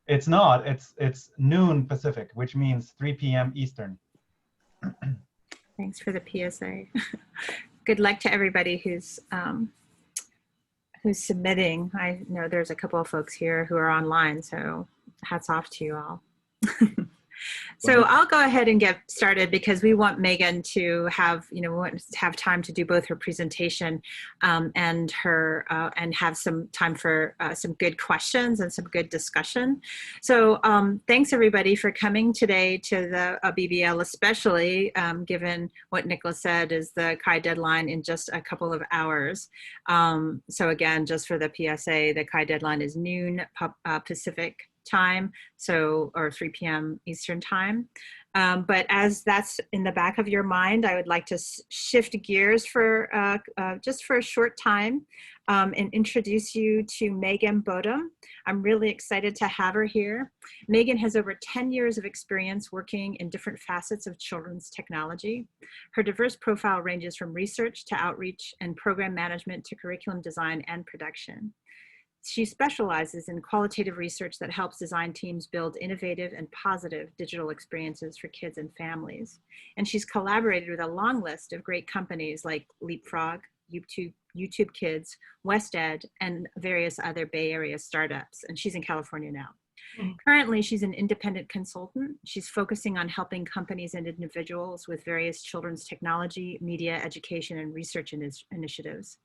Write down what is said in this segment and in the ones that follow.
It's not. It's noon Pacific, which means 3 p.m. Eastern. Thanks for the PSA. Good luck to everybody who's submitting. I know there's a couple of folks here who are online, so hats off to you all. So I'll go ahead and get started because we want Megan to have, we want to have time to do both her presentation and have some time for some good questions and some good discussion. So thanks everybody for coming today to the BBL, especially given what Nicholas said is the CHI deadline in just a couple of hours. So again, just for the PSA, the CHI deadline is noon Pacific time, or 3 p.m. Eastern time. But as that's in the back of your mind, I would like to shift gears for just for a short time and introduce you to Megan Bodum. I'm really excited to have her here. Megan has over 10 years of experience working in different facets of children's technology. Her diverse profile ranges from research to outreach and program management to curriculum design and production. She specializes in qualitative research that helps design teams build innovative and positive digital experiences for kids and families. And she's collaborated with a long list of great companies like Leapfrog, YouTube Kids, WestEd, and various other Bay Area startups. And she's in California now. Currently, she's an independent consultant. She's focusing on helping companies and individuals with various children's technology, media, education, and research initiatives.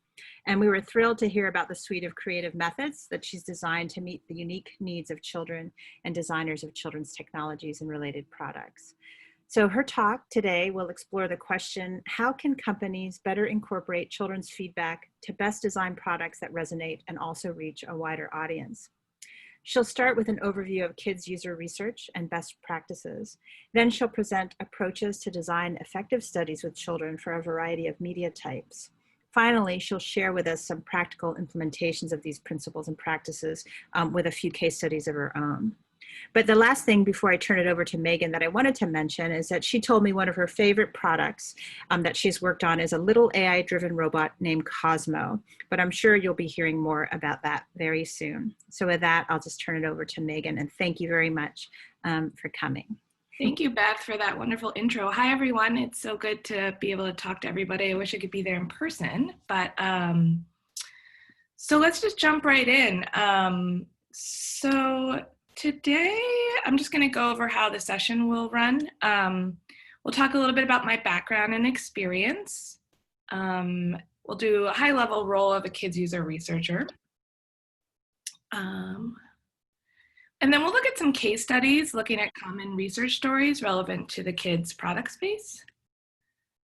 And we were thrilled to hear about the suite of creative methods that she's designed to meet the unique needs of children and designers of children's technologies and related products. So her talk today will explore the question, how can companies better incorporate children's feedback to best design products that resonate and also reach a wider audience? She'll start with an overview of kids' user research and best practices. Then she'll present approaches to design effective studies with children for a variety of media types. Finally, she'll share with us some practical implementations of these principles and practices with a few case studies of her own. But the last thing before I turn it over to Megan that I wanted to mention is that she told me one of her favorite products that she's worked on is a little AI-driven robot named Cosmo, but I'm sure you'll be hearing more about that very soon. So with that, I'll just turn it over to Megan, and thank you very much for coming. Thank you, Beth, for that wonderful intro. Hi, everyone. It's so good to be able to talk to everybody. I wish I could be there in person, but so let's just jump right in. So today, I'm just going to go over how the session will run. We'll talk a little bit about my background and experience. We'll do a high-level role of a kids user researcher. And then we'll look at some case studies looking at common research stories relevant to the kids' product space.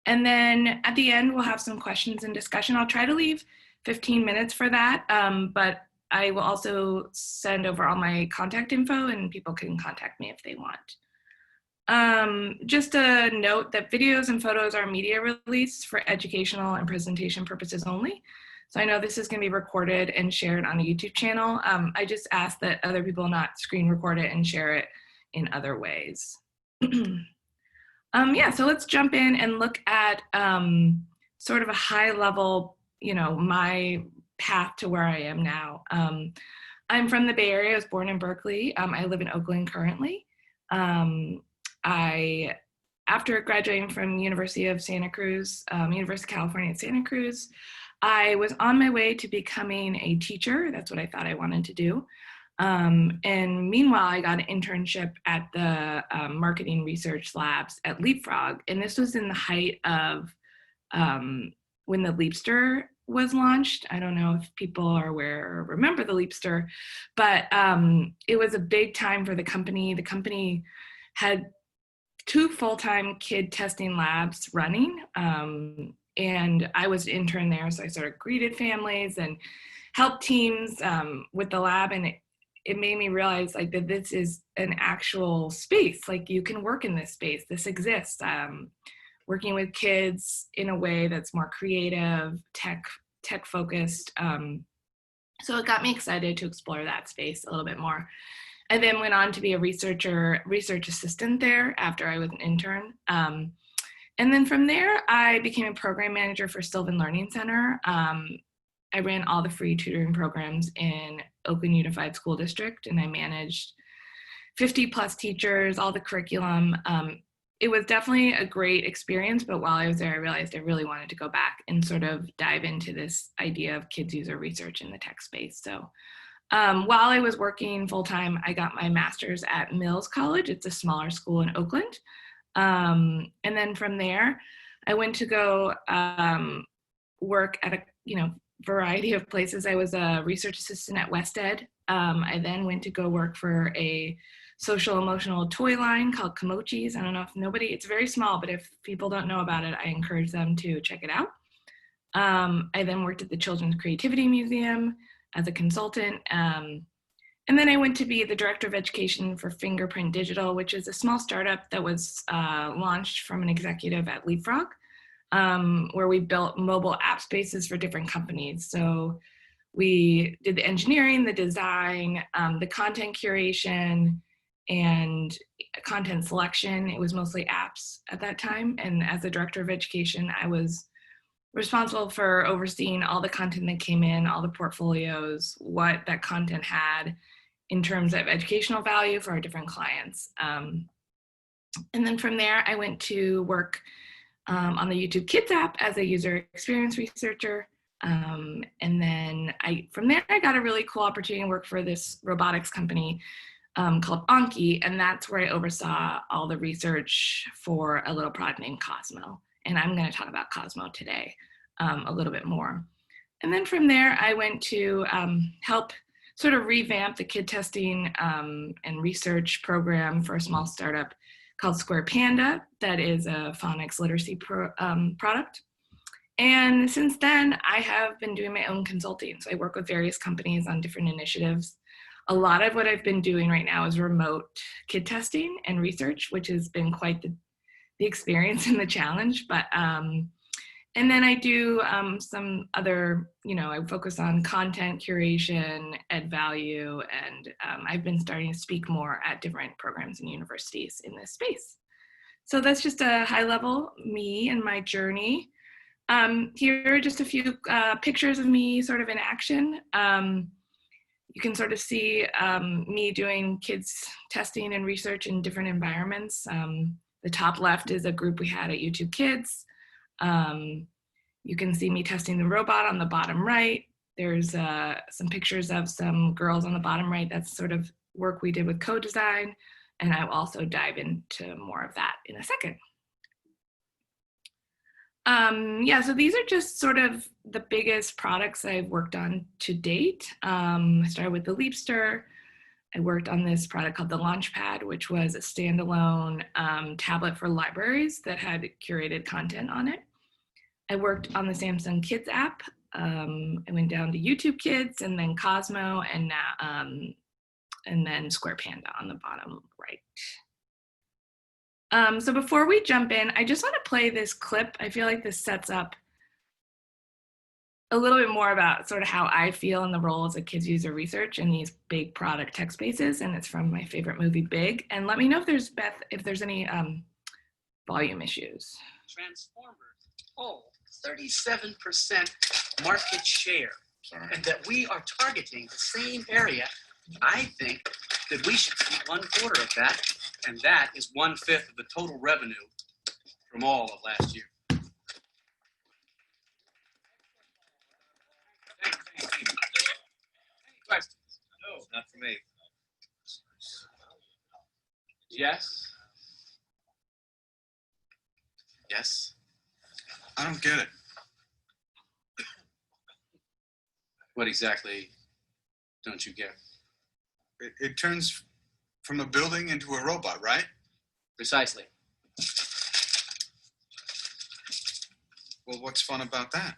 And then at the end, we'll have some questions and discussion. I'll try to leave 15 minutes for that, but I will also send over all my contact info and people can contact me if they want. Just a note that videos and photos are media released for educational and presentation purposes only. So I know this is going to be recorded and shared on a YouTube channel. I just ask that other people not screen record it and share it in other ways. Yeah, so let's jump in and look at sort of a high level, my path to where I am now. I'm from the Bay Area. I was born in Berkeley. I live in Oakland currently. After graduating from University of Santa Cruz, University of California at Santa Cruz, I was on my way to becoming a teacher. That's what I thought I wanted to do. And meanwhile, I got an internship at the marketing research labs at Leapfrog. And this was in the height of when the Leapster was launched. I don't know if people are aware or remember the Leapster, but it was a big time for the company. The company had 2 full-time kid testing labs running. And I was an intern there, so I sort of greeted families and helped teams with the lab, and it made me realize like that this is an actual space. Like you can work in this space. This exists. Working with kids in a way that's more creative, tech focused. So it got me excited to explore that space a little bit more. I then went on to be a research assistant there after I was an intern. And then from there, I became a program manager for Sylvan Learning Center. I ran all the free tutoring programs in Oakland Unified School District, and I managed 50 plus teachers, all the curriculum. It was definitely a great experience, but while I was there, I realized I really wanted to go back and sort of dive into this idea of kids user research in the tech space. So while I was working full-time, I got my master's at Mills College. It's a smaller school in Oakland. And then from there, I went to go work at a variety of places. I was a research assistant at WestEd. I then went to go work for a social emotional toy line called Kimochi's. I don't know if it's very small, but if people don't know about it, I encourage them to check it out. I then worked at the Children's Creativity Museum as a consultant. And then I went to be the director of education for Fingerprint Digital, which is a small startup that was launched from an executive at Leapfrog, where we built mobile app spaces for different companies. So we did the engineering, the design, the content curation, and content selection. It was mostly apps at that time. And as the director of education, I was responsible for overseeing all the content that came in, all the portfolios, what that content had in terms of educational value for our different clients. And then from there, I went to work on the YouTube Kids app as a user experience researcher. And then from there, I got a really cool opportunity to work for this robotics company called Anki, and that's where I oversaw all the research for a little product named Cosmo. And I'm going to talk about Cosmo today a little bit more. And then from there, I went to help sort of revamp the kid testing and research program for a small startup called Square Panda, that is a phonics literacy product. And since then, I have been doing my own consulting. So I work with various companies on different initiatives. A lot of what I've been doing right now is remote kid testing and research, which has been quite the experience and the challenge. But and then I do some other, I focus on content curation, ed value, and I've been starting to speak more at different programs and universities in this space. So that's just a high level me and my journey. Here are just a few pictures of me sort of in action. You can sort of see me doing kids testing and research in different environments. The top left is a group we had at YouTube Kids. You can see me testing the robot on the bottom right. There's some pictures of some girls on the bottom right. That's sort of work we did with co-design. And I'll also dive into more of that in a second. So these are just sort of the biggest products I've worked on to date. I started with the Leapster. I worked on this product called the Launchpad, which was a standalone tablet for libraries that had curated content on it. I worked on the Samsung Kids app. I went down to YouTube Kids and then Cosmo and then Square Panda on the bottom right. So before we jump in, I just want to play this clip. I feel like this sets up a little bit more about sort of how I feel in the role as a kids user research in these big product tech spaces. And it's from my favorite movie, Big. And let me know if there's any volume issues. Transformers hold 37% market share, and that we are targeting the same area. I think that we should see 1/4 of that, and that is 1/5 of the total revenue from all of last year. Any questions? No, not for me. Yes? Yes? I don't get it. What exactly don't you get? It turns from a building into a robot, right? Precisely. Well, what's fun about that?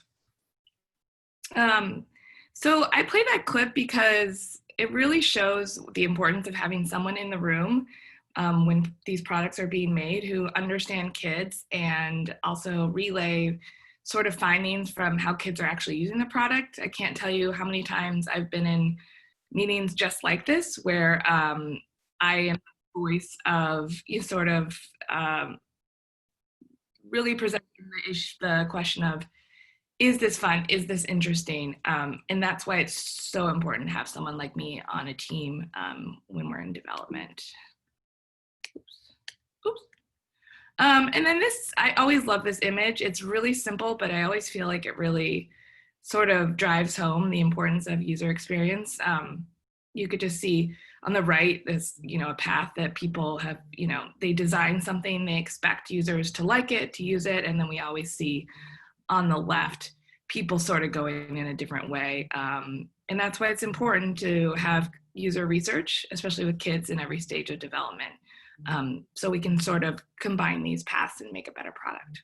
So I play that clip because it really shows the importance of having someone in the room when these products are being made who understand kids and also relay sort of findings from how kids are actually using the product. I can't tell you how many times I've been in meetings just like this where I am the voice of sort of really presenting the question of, is this fun? Is this interesting? And that's why it's so important to have someone like me on a team when we're in development. Oops. And then this, I always love this image. It's really simple, but I always feel like it really sort of drives home the importance of user experience. You could just see on the right, this, a path that people have, they design something, they expect users to like it, to use it. And then we always see on the left, people sort of going in a different way. And that's why it's important to have user research, especially with kids in every stage of development. So we can sort of combine these paths and make a better product.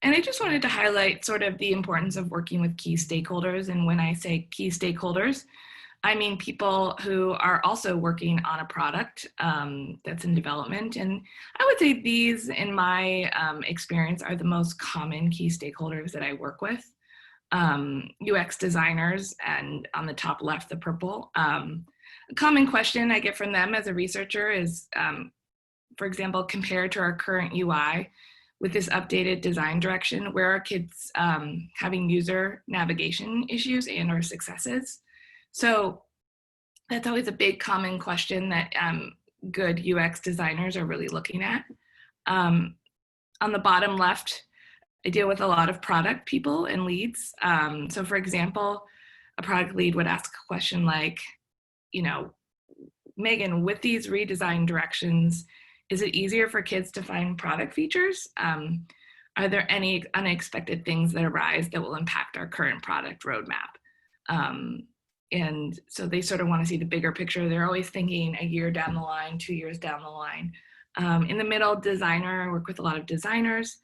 And I just wanted to highlight sort of the importance of working with key stakeholders. And when I say key stakeholders, I mean people who are also working on a product that's in development. And I would say these, in my experience, are the most common key stakeholders that I work with. UX designers, and on the top left, the purple. A common question I get from them as a researcher is, for example, compared to our current UI, with this updated design direction, where are kids having user navigation issues and or successes? So that's always a big common question that good UX designers are really looking at. On the bottom left, I deal with a lot of product people and leads. So for example, a product lead would ask a question like, Megan, with these redesign directions, is it easier for kids to find product features? Are there any unexpected things that arise that will impact our current product roadmap? And so they sort of want to see the bigger picture. They're always thinking a year down the line, 2 years down the line. In the middle, designer, I work with a lot of designers.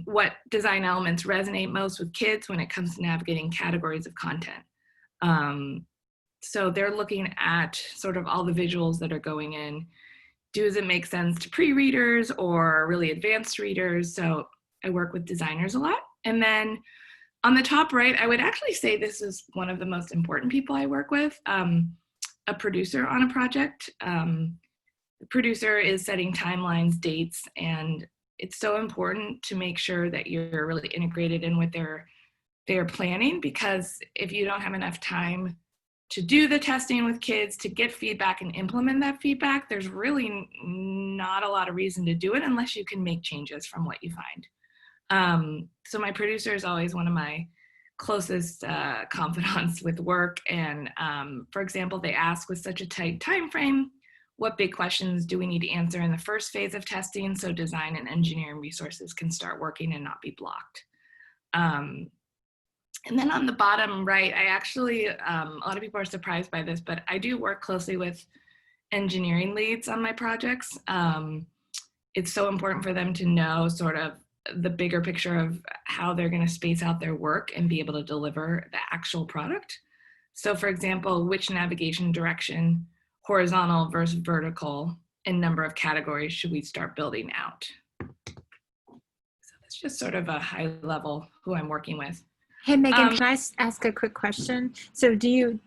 What design elements resonate most with kids when it comes to navigating categories of content? So they're looking at sort of all the visuals that are going in. Does it make sense to pre-readers or really advanced readers? So I work with designers a lot. And then on the top right, I would actually say this is one of the most important people I work with, a producer on a project. The producer is setting timelines, dates, and it's so important to make sure that you're really integrated in with their planning, because if you don't have enough time to do the testing with kids, to get feedback and implement that feedback, there's really not a lot of reason to do it unless you can make changes from what you find. So my producer is always one of my closest confidants with work. And for example, they ask, with such a tight time frame, what big questions do we need to answer in the first phase of testing so design and engineering resources can start working and not be blocked? And then on the bottom right, I actually, a lot of people are surprised by this, but I do work closely with engineering leads on my projects. It's so important for them to know sort of the bigger picture of how they're going to space out their work and be able to deliver the actual product. So for example, which navigation direction, horizontal versus vertical, and number of categories should we start building out? So that's just sort of a high level who I'm working with. Hey, Megan, can I ask a quick question? So do you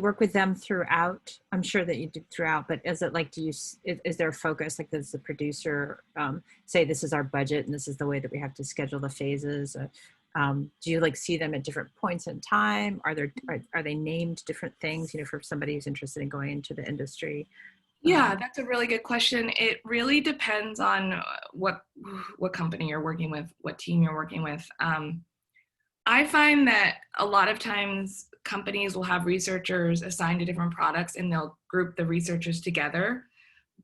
work with them throughout? I'm sure that you do throughout, but is it like, is there a focus, like does the producer say this is our budget and this is the way that we have to schedule the phases? Do you like see them at different points in time? Are they named different things, for somebody who's interested in going into the industry? Yeah, that's a really good question. It really depends on what company you're working with, what team you're working with. I find that a lot of times companies will have researchers assigned to different products and they'll group the researchers together.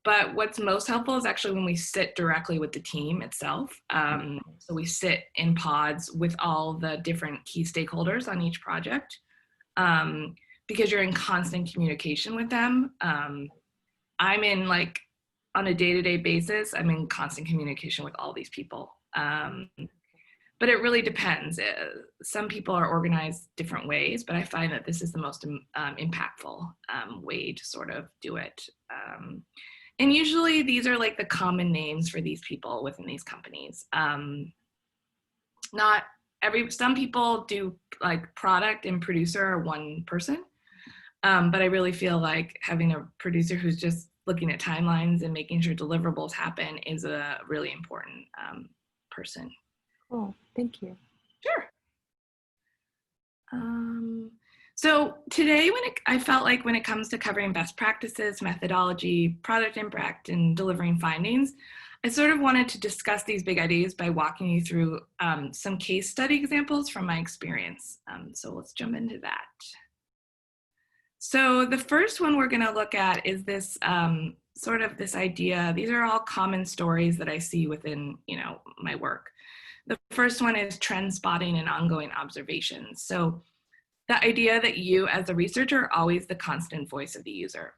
But what's most helpful is actually when we sit directly with the team itself. So we sit in pods with all the different key stakeholders on each project, because you're in constant communication with them. I'm in on a day-to-day basis, I'm in constant communication with all these people. But it really depends. Some people are organized different ways, but I find that this is the most impactful way to sort of do it. And usually these are like the common names for these people within these companies. Some people do like product and producer are one person. But I really feel like having a producer who's just looking at timelines and making sure deliverables happen is a really important person. Cool, thank you. Sure. So today, I felt like when it comes to covering best practices, methodology, product impact, and delivering findings, I sort of wanted to discuss these big ideas by walking you through some case study examples from my experience. So let's jump into that. So the first one we're going to look at is this sort of this idea. These are all common stories that I see within, my work. The first one is trend spotting and ongoing observations. So the idea that you as a researcher are always the constant voice of the user.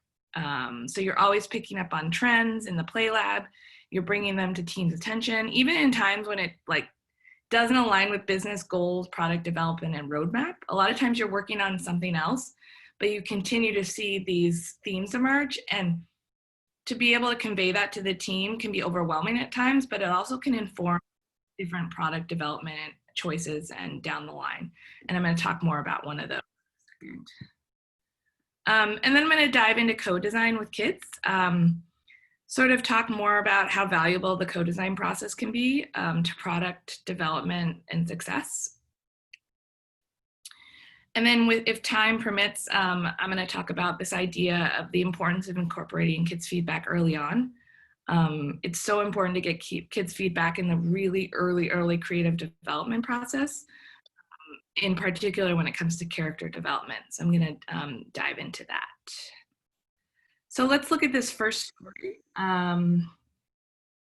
So you're always picking up on trends in the play lab. You're bringing them to teams' attention, even in times when it doesn't align with business goals, product development, and roadmap. A lot of times you're working on something else, but you continue to see these themes emerge, and to be able to convey that to the team can be overwhelming at times, but it also can inform different product development choices and down the line. And I'm going to talk more about one of those. And then I'm going to dive into co-design with kids, sort of talk more about how valuable the co-design process can be to product development and success. And then if time permits, I'm going to talk about this idea of the importance of incorporating kids' feedback early on. It's so important to get kids' feedback in the really early creative development process, in particular when it comes to character development. So I'm going to dive into that. So let's look at this first story,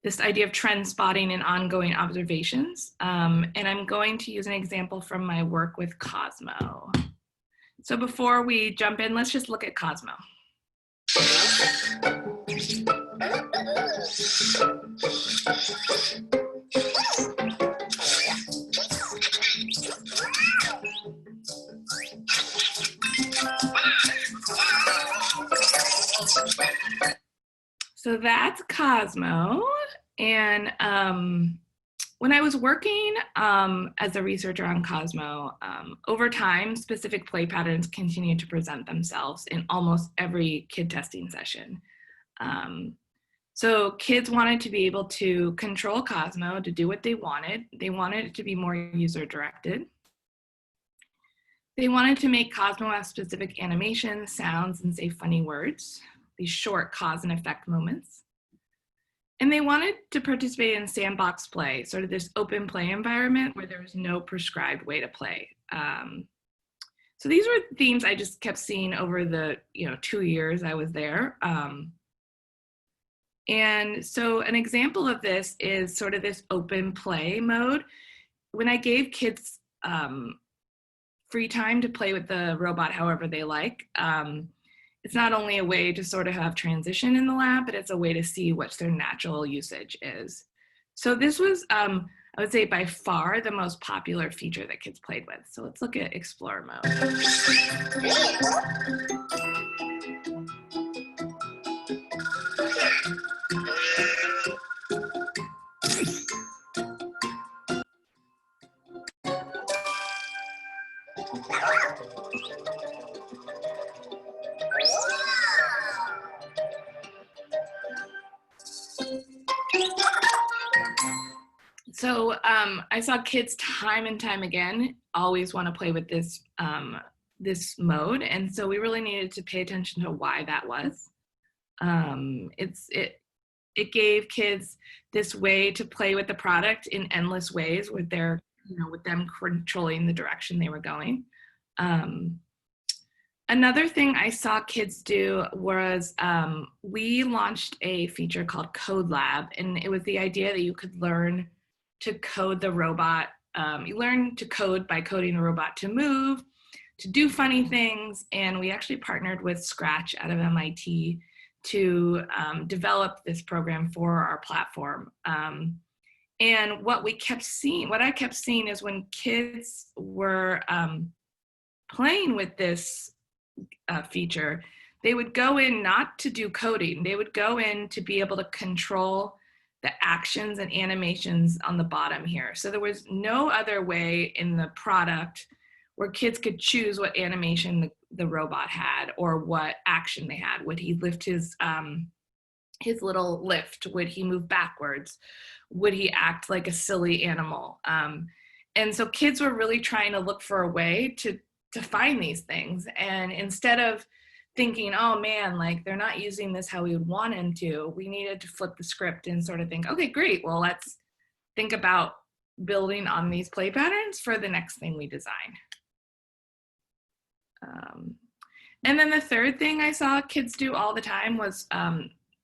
this idea of trend spotting and ongoing observations. And I'm going to use an example from my work with Cosmo. So before we jump in, let's just look at Cosmo. So that's Cosmo. And when I was working as a researcher on Cosmo, over time, specific play patterns continued to present themselves in almost every kid testing session. So kids wanted to be able to control Cosmo to do what they wanted. They wanted it to be more user-directed. They wanted to make Cosmo have specific animations, sounds, and say funny words, these short cause and effect moments. And they wanted to participate in sandbox play, sort of this open play environment where there was no prescribed way to play. So these were themes I just kept seeing over the 2 years I was there. And so an example of this is sort of this open play mode. When I gave kids free time to play with the robot however they like, it's not only a way to sort of have transition in the lab, but it's a way to see what their natural usage is. So this was, I would say, by far the most popular feature that kids played with. So let's look at Explore mode. So I saw kids time and time again always want to play with this this mode, and so we really needed to pay attention to why that was. It gave kids this way to play with the product in endless ways with their with them controlling the direction they were going. Another thing I saw kids do was we launched a feature called Code Lab, and it was the idea that you could learn to code the robot. You learn to code by coding the robot to move, to do funny things, and we actually partnered with Scratch out of MIT to develop this program for our platform. And what I kept seeing is when kids were playing with this feature, they would go in not to do coding, they would go in to be able to control the actions and animations on the bottom here. So there was no other way in the product where kids could choose what animation the robot had or what action they had. Would he lift his little lift? Would he move backwards? Would he act like a silly animal? And so kids were really trying to look for a way to to find these things. And instead of thinking, oh man, like they're not using this how we would want them to, we needed to flip the script and sort of think, okay, great, well, let's think about building on these play patterns for the next thing we design. And then the third thing I saw kids do all the time was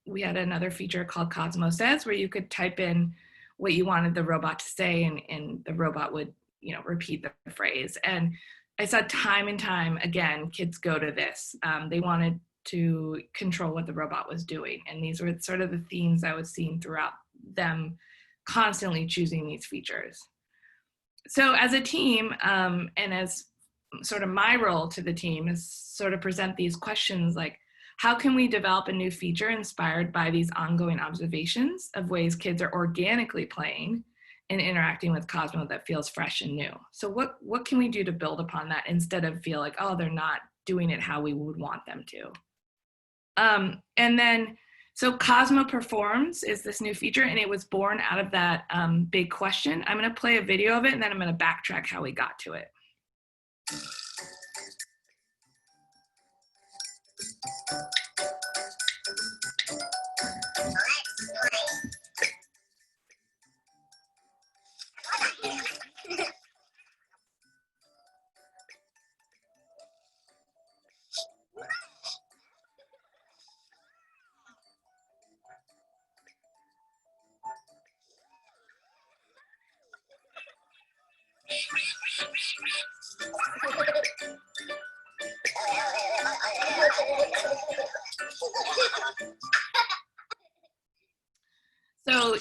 we had another feature called Cosmo Says, where you could type in what you wanted the robot to say, and the robot would, you know, repeat the phrase. And I saw time and time again, kids go to this. They wanted to control what the robot was doing. And these were sort of the themes I was seeing throughout them constantly choosing these features. So as a team, and as sort of my role to the team is sort of present these questions like, how can we develop a new feature inspired by these ongoing observations of ways kids are organically playing and interacting with Cosmo that feels fresh and new? So what can we do to build upon that instead of feel like, oh, they're not doing it how we would want them to? And then, so Cosmo Performs is this new feature, and it was born out of that big question. I'm gonna play a video of it, and then I'm gonna backtrack how we got to it. So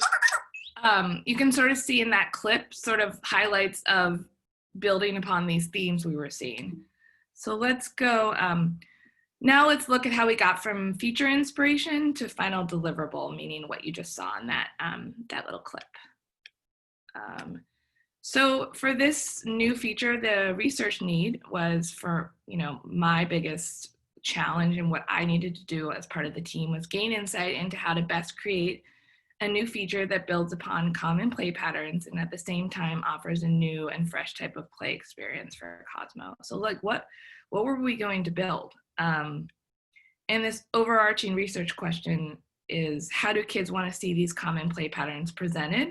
you can sort of see in that clip sort of highlights of building upon these themes we were seeing. So let's go, now let's look at how we got from feature inspiration to final deliverable, meaning what you just saw in that, that little clip. So for this new feature, the research need was for, you know, my biggest challenge and what I needed to do as part of the team was gain insight into how to best create a new feature that builds upon common play patterns and at the same time offers a new and fresh type of play experience for Cosmo. So like what were we going to build? And this overarching research question is, how do kids want to see these common play patterns presented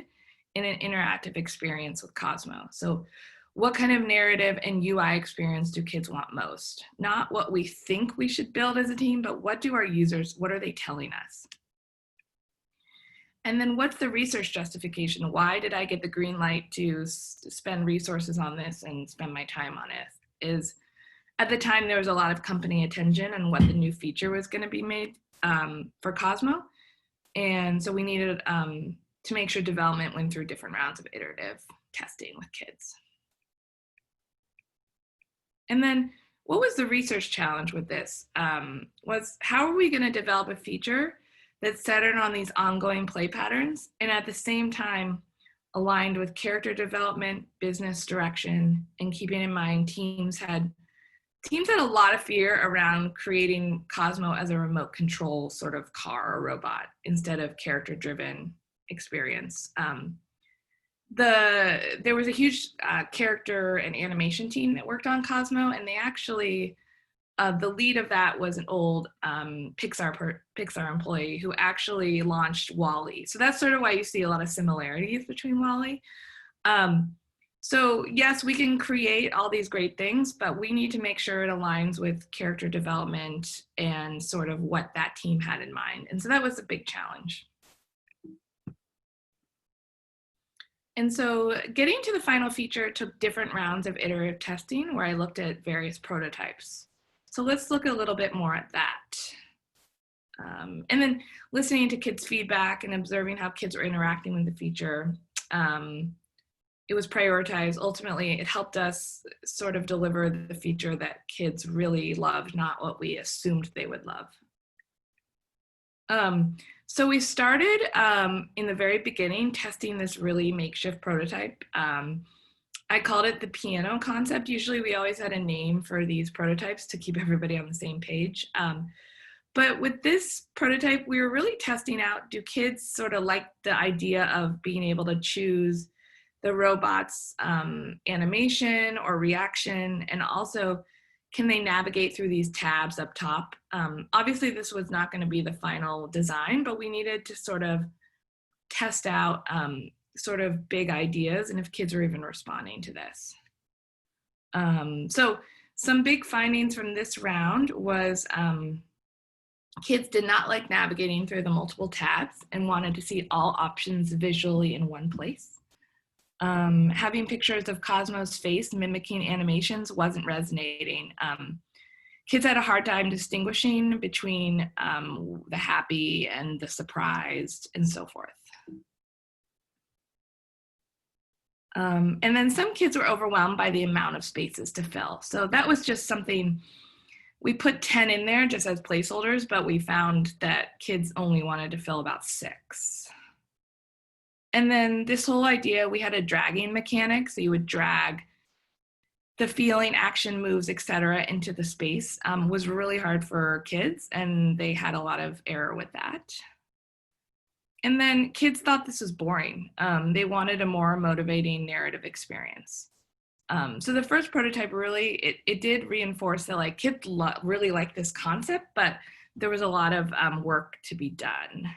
in an interactive experience with Cosmo? So what kind of narrative and UI experience do kids want most? Not what we think we should build as a team, but what do our users, what are they telling us? And then what's the research justification? Why did I get the green light to spend resources on this and spend my time on it? Is at the time there was a lot of company attention on what the new feature was going to be made for Cosmo. And so we needed to make sure development went through different rounds of iterative testing with kids. And then what was the research challenge with this? Was how are we going to develop a feature that's centered on these ongoing play patterns and at the same time aligned with character development, business direction, and keeping in mind teams had a lot of fear around creating Cosmo as a remote control sort of car or robot instead of character driven experience. There was a huge character and animation team that worked on Cosmo, and they actually, the lead of that was an old Pixar employee who actually launched WALL-E. So that's sort of why you see a lot of similarities between WALL-E. So yes, we can create all these great things, but we need to make sure it aligns with character development and sort of what that team had in mind. And so that was a big challenge. And so getting to the final feature took different rounds of iterative testing where I looked at various prototypes. So let's look a little bit more at that. And then listening to kids' feedback and observing how kids were interacting with the feature, it was prioritized. Ultimately, it helped us sort of deliver the feature that kids really loved, not what we assumed they would love. So we started in the very beginning testing this really makeshift prototype. I called it the piano concept. Usually we always had a name for these prototypes to keep everybody on the same page. But with this prototype, we were really testing out, do kids sort of like the idea of being able to choose the robot's animation or reaction, and also can they navigate through these tabs up top. Obviously, this was not going to be the final design, but we needed to sort of test out sort of big ideas and if kids are even responding to this. So some big findings from this round was kids did not like navigating through the multiple tabs and wanted to see all options visually in one place. Having pictures of Cosmo's face mimicking animations wasn't resonating. Kids had a hard time distinguishing between the happy and the surprised and so forth. And then some kids were overwhelmed by the amount of spaces to fill. So that was just something, we put 10 in there just as placeholders, but we found that kids only wanted to fill about 6. And then this whole idea, we had a dragging mechanic. So you would drag the feeling, action, moves, etc. into the space, was really hard for kids, and they had a lot of error with that. And then kids thought this was boring. They wanted a more motivating narrative experience. So the first prototype really, it did reinforce that like kids really like this concept, but there was a lot of work to be done.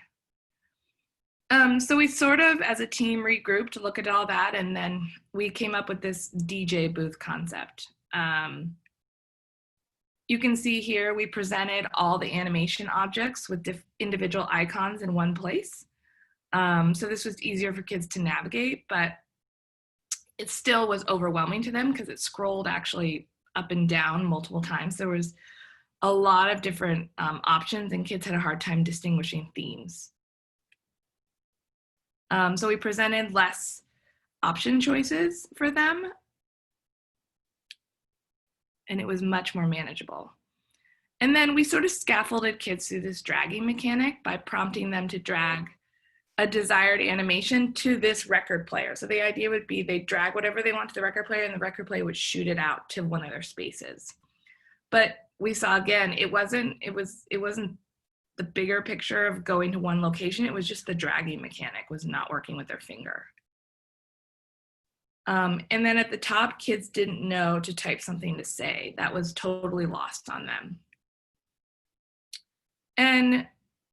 So we sort of, as a team, regrouped to look at all that, and then we came up with this DJ booth concept. You can see here we presented all the animation objects with individual icons in one place. So this was easier for kids to navigate, but it still was overwhelming to them because it scrolled actually up and down multiple times. There was a lot of different options, and kids had a hard time distinguishing themes. So we presented less option choices for them, and it was much more manageable. And then we sort of scaffolded kids through this dragging mechanic by prompting them to drag a desired animation to this record player. So the idea would be they drag whatever they want to the record player, and the record player would shoot it out to one of their spaces. But we saw again, it wasn't the bigger picture of going to one location. It was just the dragging mechanic was not working with their finger. And then at the top, kids didn't know to type something to say. That was totally lost on them. And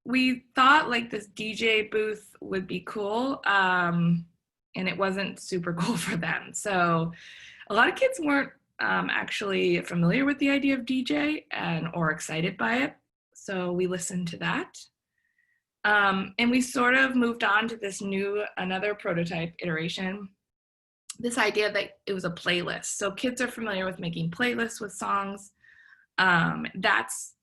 we thought like this DJ booth would be cool, and it wasn't super cool for them. So a lot of kids weren't actually familiar with the idea of DJ or excited by it. So we listened to that. And we sort of moved on to this another prototype iteration, this idea that it was a playlist. So kids are familiar with making playlists with songs. That's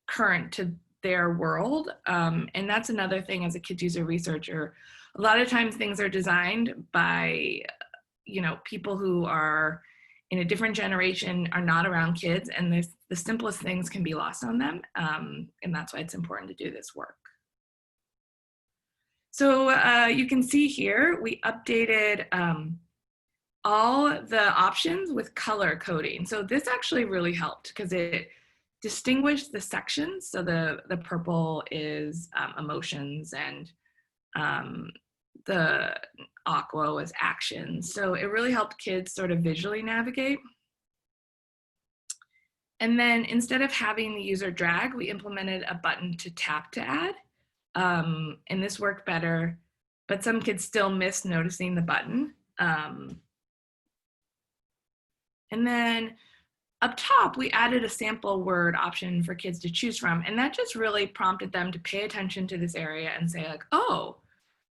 current to their world. And that's another thing as a kids user researcher. A lot of times things are designed by, people who are in a different generation, are not around kids, and the simplest things can be lost on them. And that's why it's important to do this work. So you can see here, we updated all the options with color coding. So this actually really helped because it distinguished the sections. So the purple is emotions, and the aqua was actions. So it really helped kids sort of visually navigate. And then instead of having the user drag, we implemented a button to tap to add. And this worked better, but some kids still missed noticing the button. And then up top, we added a sample word option for kids to choose from. And that just really prompted them to pay attention to this area and say like, oh,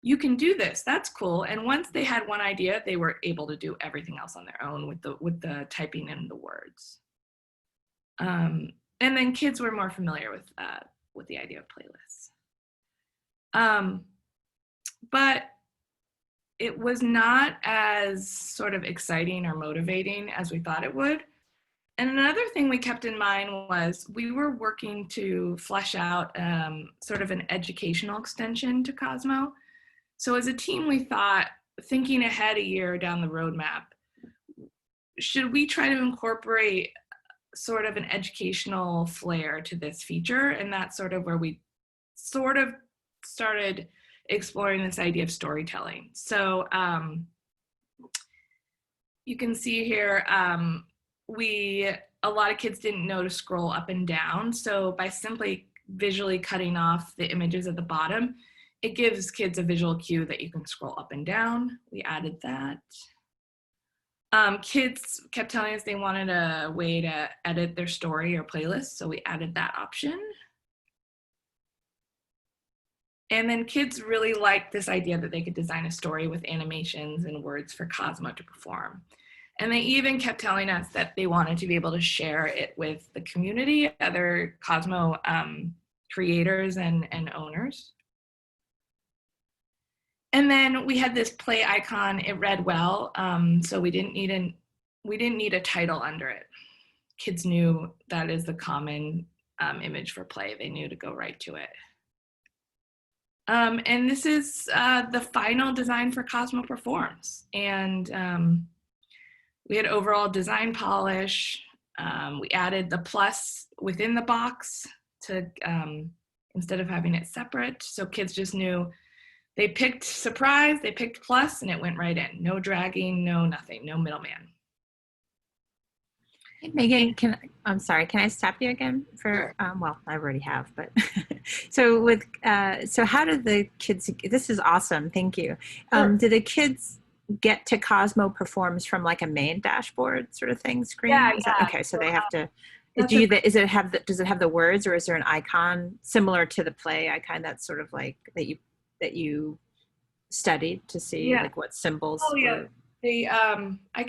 you can do this, that's cool. And once they had one idea, they were able to do everything else on their own with the typing in the words. And then kids were more familiar with the idea of playlists. But it was not as sort of exciting or motivating as we thought it would. And another thing we kept in mind was we were working to flesh out sort of an educational extension to Cosmo. So as a team, we thought, thinking ahead a year down the roadmap, should we try to incorporate sort of an educational flair to this feature? And that's sort of where we sort of started exploring this idea of storytelling. So you can see here, a lot of kids didn't know to scroll up and down. So by simply visually cutting off the images at the bottom, it gives kids a visual cue that you can scroll up and down. We added that. Kids kept telling us they wanted a way to edit their story or playlist, so we added that option. And then kids really liked this idea that they could design a story with animations and words for Cosmo to perform. And they even kept telling us that they wanted to be able to share it with the community, other Cosmo creators and owners. And then we had this play icon. It read well, so we didn't need a title under it. Kids knew that is the common image for play. They knew to go right to it. And this is the final design for Cosmo Performs. And we had overall design polish. We added the plus within the box to instead of having it separate. So kids just knew they picked surprise, they picked plus, and it went right in. No dragging, no nothing, no middleman. Hey, Megan, I'm sorry, can I stop you again for, well, I already have, but so with, so how did the kids, this is awesome, thank you. Do the kids get to Cosmo Performs from like a main dashboard sort of thing screen? Yeah, Okay, so they have to, does it have the words, or is there an icon similar to the play icon that's sort of like, that you studied to see like what symbols? Oh yeah.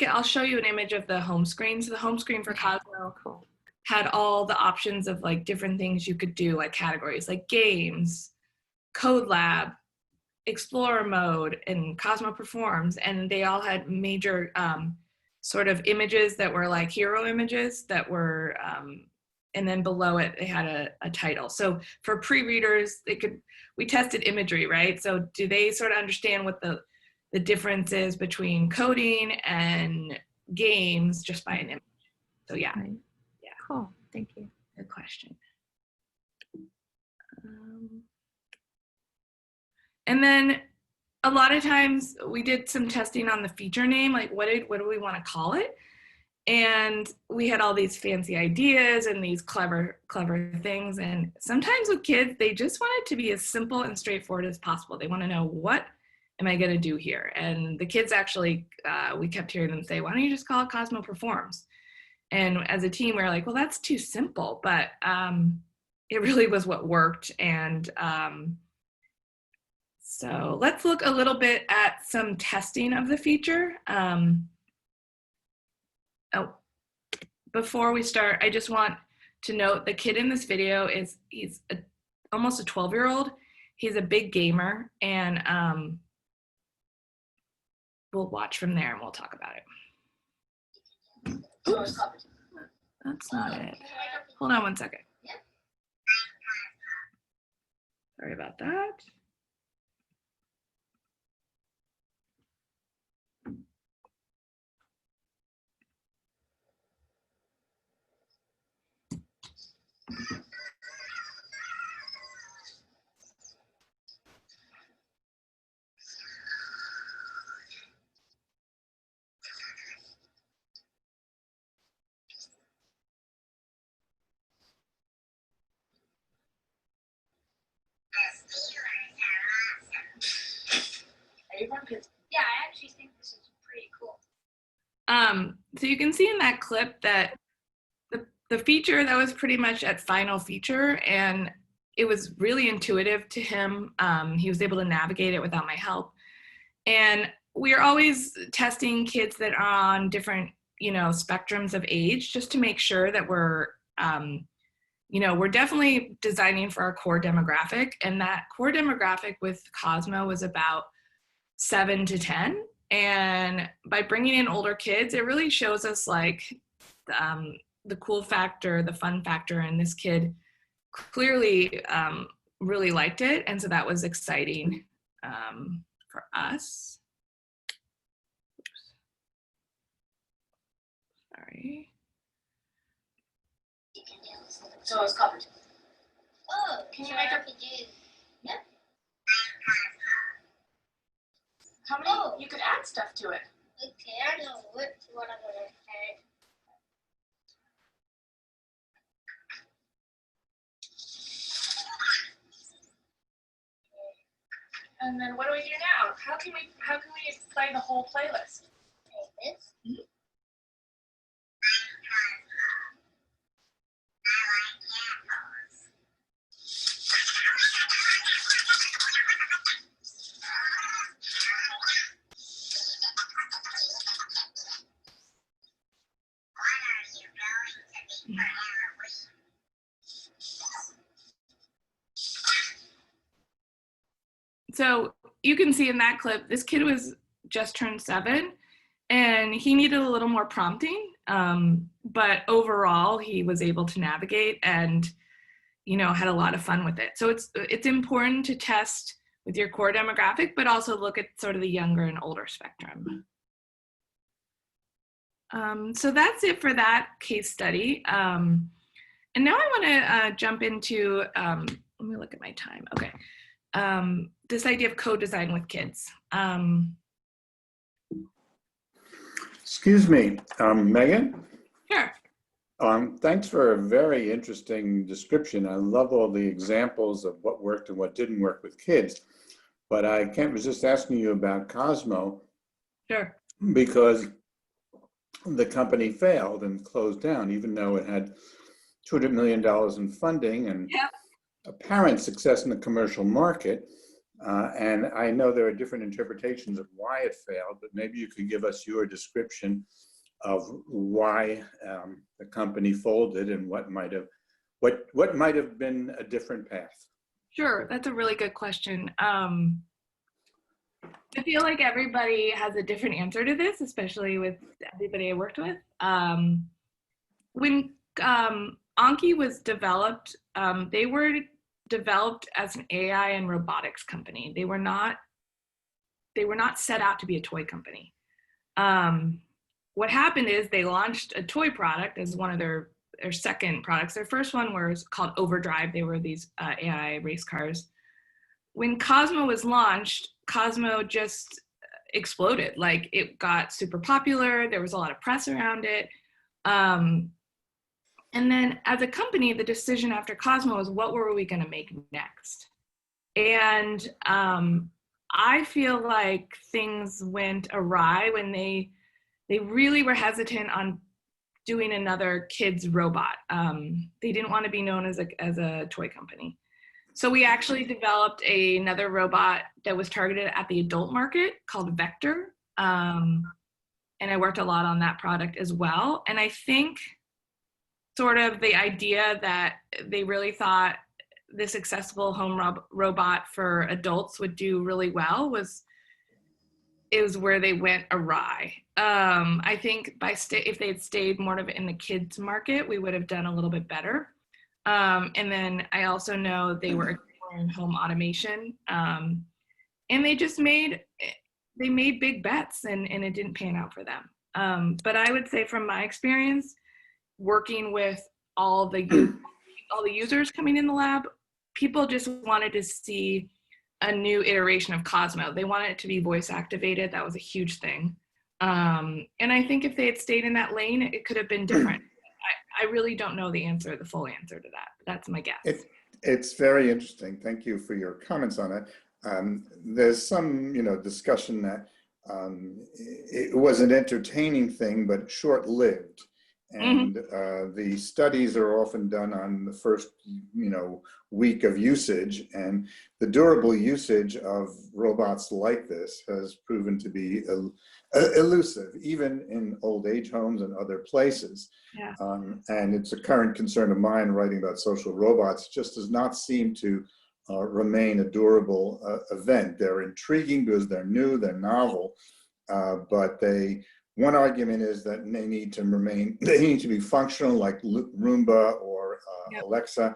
I'll show you an image of the home screen. So the home screen for Cosmo had all the options of like different things you could do, like categories like games, code lab, explorer mode, and Cosmo Performs. And they all had major sort of images that were like hero images that were, and then below it, they had a title. So for pre-readers, we tested imagery, right? So do they sort of understand what the difference is between coding and games just by an image? So yeah. Right. Yeah. Cool, thank you. Good question. And then a lot of times we did some testing on the feature name, like what do we want to call it? And we had all these fancy ideas and these clever things. And sometimes with kids, they just want it to be as simple and straightforward as possible. They want to know, what am I going to do here? And the kids actually, we kept hearing them say, why don't you just call it Cosmo Performs? And as a team, we were like, well, that's too simple. But it really was what worked. And so let's look a little bit at some testing of the feature. Before we start, I just want to note the kid in this video he's almost a 12-year-old. He's a big gamer, and we'll watch from there and we'll talk about it. Oops, that's not it. Hold on one second. Sorry about that. Yeah, I actually think this is pretty cool. So you can see in that clip that the feature that was pretty much at final feature, and it was really intuitive to him. He was able to navigate it without my help. And we are always testing kids that are on different, spectrums of age, just to make sure that we're definitely designing for our core demographic. And that core demographic with Cosmo was about 7 to 10. And by bringing in older kids, it really shows us like the cool factor, the fun factor, and this kid clearly really liked it. And so that was exciting for us. Oops. Sorry. So it's covered. Oh, can you make RPGs? Yep. How many? You could add stuff to it. Okay, I know what I'm gonna add. And then what do we do now? How can we play the whole playlist? Like this. So you can see in that clip, this kid was just turned 7 and he needed a little more prompting. But overall, he was able to navigate and, you know, had a lot of fun with it. So it's important to test with your core demographic, but also look at sort of the younger and older spectrum. So that's it for that case study. And now I want to jump into, let me look at my time. Okay. This idea of co-design with kids. Excuse me, Megan? Sure. Thanks for a very interesting description. I love all the examples of what worked and what didn't work with kids. But I can't resist asking you about Cosmo. Sure. Because the company failed and closed down, even though it had $200 million in funding and apparent success in the commercial market. And I know there are different interpretations of why it failed, but maybe you could give us your description of why the company folded and what might have been a different path. Sure, that's a really good question. I feel like everybody has a different answer to this, especially with everybody I worked with. When Anki was developed, they were developed as an AI and robotics company. They were not set out to be a toy company. What happened is they launched a toy product as one of their second products. Their first one was called Overdrive. They were these AI race cars. When Cosmo was launched, Cosmo just exploded. Like, it got super popular. There was a lot of press around it. And then as a company, the decision after Cosmo was, what were we going to make next? And I feel like things went awry when they really were hesitant on doing another kids robot. They didn't want to be known as a toy company. So we actually developed another robot that was targeted at the adult market called Vector. And I worked a lot on that product as well. And I think sort of the idea that they really thought this accessible home robot for adults would do really well was where they went awry. I think if they had stayed more of in the kids market, we would have done a little bit better. And then I also know they were exploring home automation, and they just made big bets, and it didn't pan out for them. But I would say from my experience, working with all the users coming in the lab, people just wanted to see a new iteration of Cosmo. They wanted it to be voice activated. That was a huge thing. And I think if they had stayed in that lane, it could have been different. I really don't know the full answer to that. That's my guess. It's very interesting. Thank you for your comments on it. There's some, discussion that it was an entertaining thing, but short-lived. And the studies are often done on the first, week of usage, and the durable usage of robots like this has proven to be elusive, even in old age homes and other places. Yeah. And it's a current concern of mine writing about social robots. Just does not seem to remain a durable event. They're intriguing because they're new, they're novel, but one argument is that they need to be functional, like Roomba or Alexa.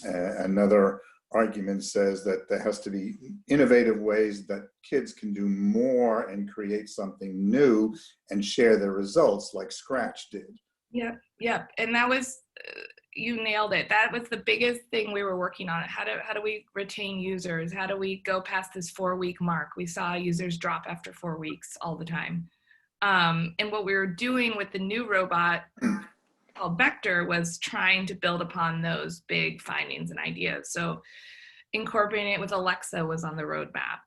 Another argument says that there has to be innovative ways that kids can do more and create something new and share their results, like Scratch did. Yep. And that was, you nailed it. That was the biggest thing we were working on. How do we retain users? How do we go past this 4-week mark? We saw users drop after 4 weeks all the time. And what we were doing with the new robot called Vector was trying to build upon those big findings and ideas. So incorporating it with Alexa was on the roadmap.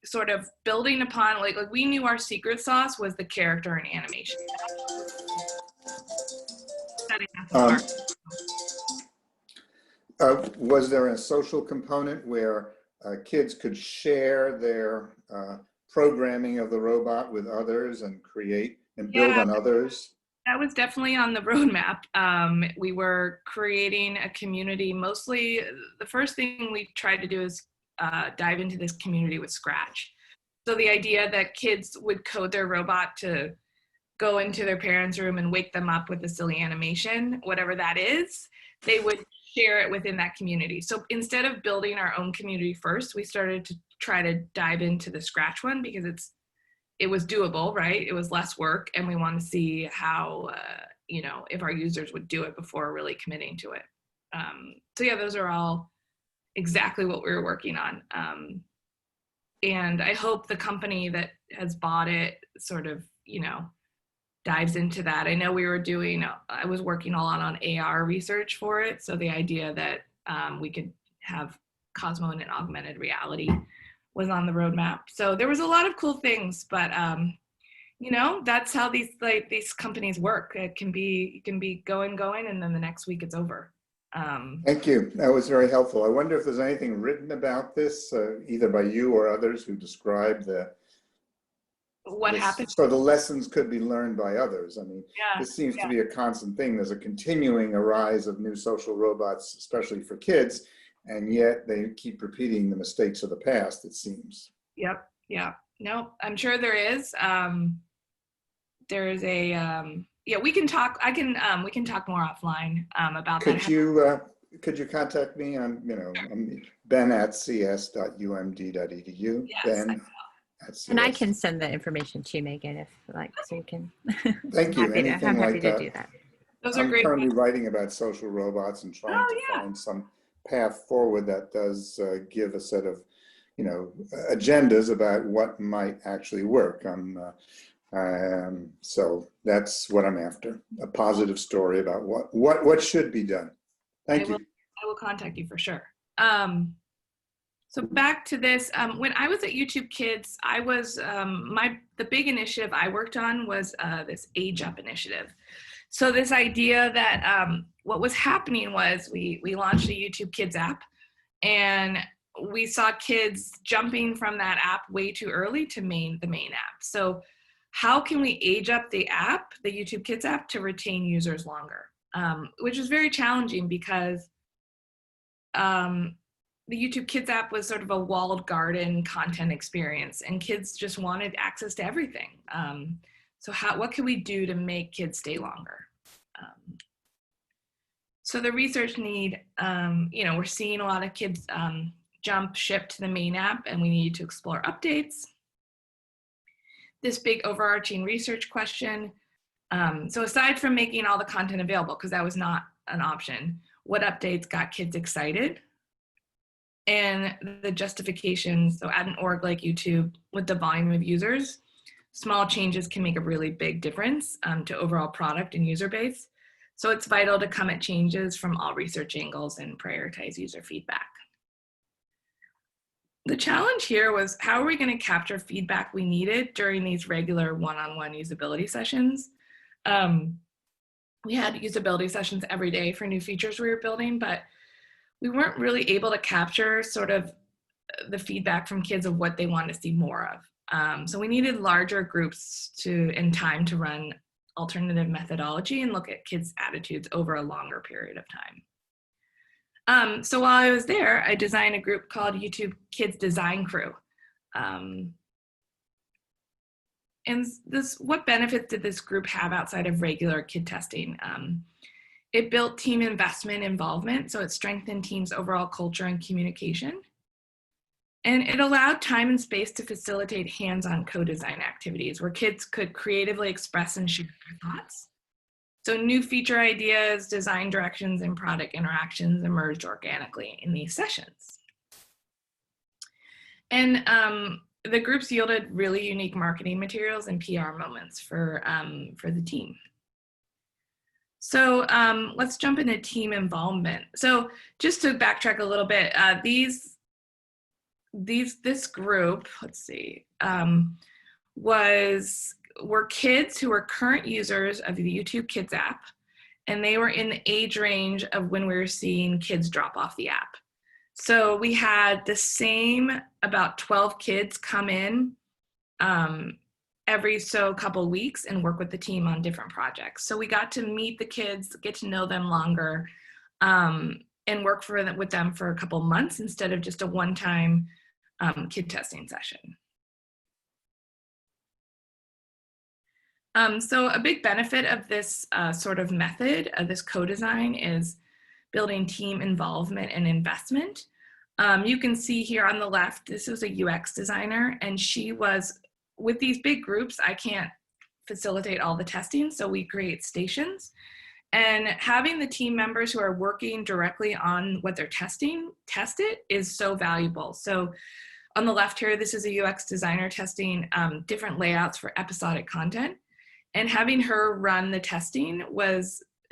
Sort of building upon, like we knew our secret sauce was the character and animation. Was there a social component where kids could share their programming of the robot with others and create and build on others? That was definitely on the roadmap. We were creating a community. Mostly, the first thing we tried to do is dive into this community with Scratch. So the idea that kids would code their robot to go into their parents' room and wake them up with a silly animation, whatever that is, they would share it within that community. So instead of building our own community first, we started to try to dive into the Scratch one because it was doable, right? It was less work, and we wanted to see how, if our users would do it before really committing to it. So yeah, those are all exactly what we were working on. And I hope the company that has bought it sort of, dives into that. I know I was working a lot on AR research for it. So the idea that we could have Cosmo in an augmented reality was on the roadmap. So there was a lot of cool things, but that's how these companies work. It can be going, and then the next week it's over. Thank you. That was very helpful. I wonder if there's anything written about this, either by you or others who describe what happened. So the lessons could be learned by others. I mean, this seems to be a constant thing. There's a continuing rise of new social robots, especially for kids, and yet they keep repeating the mistakes of the past, it seems. Yep. Yeah. No, I'm sure there is. There is a, we can talk. We can talk more offline about that. Could you contact me on, I'm ben@cs.umd.edu. Yes, Ben. And I can send the information to you, Megan, if like, so you can. Thank you. I'm happy to do that. Those are I'm great. currently writing about social robots and trying to find some path forward that does give a set of, agendas about what might actually work. So that's what I'm after, a positive story about what should be done. Thank you. I will contact you for sure. So back to this, when I was at YouTube Kids, I was, the big initiative I worked on was this Age Up initiative. So this idea that what was happening was we launched a YouTube Kids app, and we saw kids jumping from that app way too early to the main app. So how can we age up the app, the YouTube Kids app, to retain users longer? Which is very challenging because the YouTube Kids app was sort of a walled garden content experience, and kids just wanted access to everything. So what can we do to make kids stay longer? So the research need, we're seeing a lot of kids jump ship to the main app, and we need to explore updates. This big overarching research question. So aside from making all the content available, because that was not an option, what updates got kids excited? And the justification, so at an org like YouTube, with the volume of users, small changes can make a really big difference to overall product and user base. So it's vital to come at changes from all research angles and prioritize user feedback. The challenge here was, how are we going to capture feedback we needed during these regular one-on-one usability sessions? We had usability sessions every day for new features we were building, but we weren't really able to capture sort of the feedback from kids of what they want to see more of. So we needed larger groups and time to run alternative methodology and look at kids' attitudes over a longer period of time. So while I was there, I designed a group called YouTube Kids Design Crew. And what benefits did this group have outside of regular kid testing? It built team investment involvement, so it strengthened teams' overall culture and communication. And it allowed time and space to facilitate hands-on co-design activities where kids could creatively express and share their thoughts. So new feature ideas, design directions, and product interactions emerged organically in these sessions. And the groups yielded really unique marketing materials and PR moments for the team. So let's jump into team involvement. So just to backtrack a little bit, this group, let's see, were kids who were current users of the YouTube Kids app, and they were in the age range of when we were seeing kids drop off the app. So we had the same about 12 kids come in every couple weeks and work with the team on different projects. So we got to meet the kids, get to know them longer, and work with them for a couple months instead of just a one-time kid testing session. So a big benefit of this sort of method, of this co-design, is building team involvement and investment. You can see here on the left, this was a UX designer, and she was, with these big groups, I can't facilitate all the testing, so we create stations. And having the team members who are working directly on what they're testing, test it, is so valuable. So on the left here, this is a UX designer testing different layouts for episodic content. And having her run the testing